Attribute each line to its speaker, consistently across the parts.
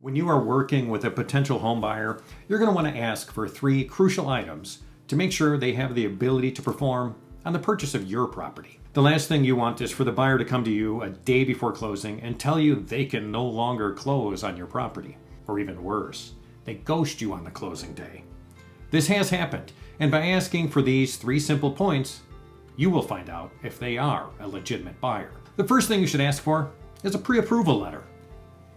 Speaker 1: When you are working with a potential home buyer, you're going to want to ask for three crucial items to make sure they have the ability to perform on the purchase of your property. The last thing you want is for the buyer to come to you a day before closing and tell you they can no longer close on your property. Or even worse, they ghost you on the closing day. This has happened, and by asking for these three simple points, you will find out if they are a legitimate buyer. The first thing you should ask for is a pre-approval letter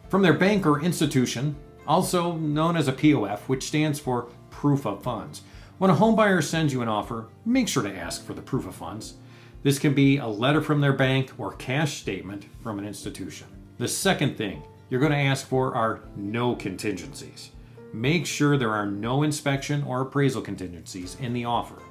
Speaker 1: from their bank or institution, also known as a POF, which stands for proof of funds. When a home buyer sends you an offer, make sure to ask for the proof of funds. This can be a letter from their bank or cash statement from an institution. The second thing you're going to ask for are no contingencies. Make sure there are no inspection or appraisal contingencies in the offer.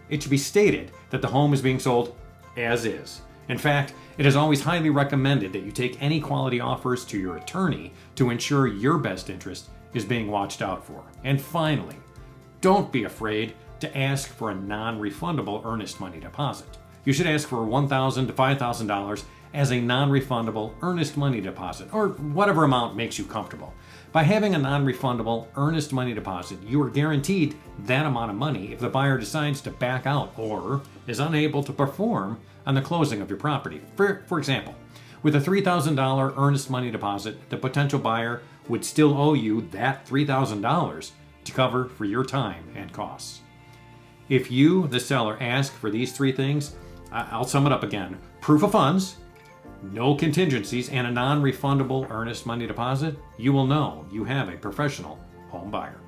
Speaker 1: It should be stated that the home is being sold as is. In fact, it is always highly recommended that you take any quality offers to your attorney to ensure your best interest is being watched out for. And finally, don't be afraid to ask for a non-refundable earnest money deposit. You should ask for $1,000 to $5,000 as a non-refundable earnest money deposit, or whatever amount makes you comfortable. By having a non-refundable earnest money deposit, you are guaranteed that amount of money if the buyer decides to back out or is unable to perform on the closing of your property. For example, with a $3,000 earnest money deposit, the potential buyer would still owe you that $3,000 to cover for your time and costs. If you, the seller, ask for these three things, I'll sum it up again: proof of funds, no contingencies, and a non-refundable earnest money deposit, you will know you have a professional home buyer.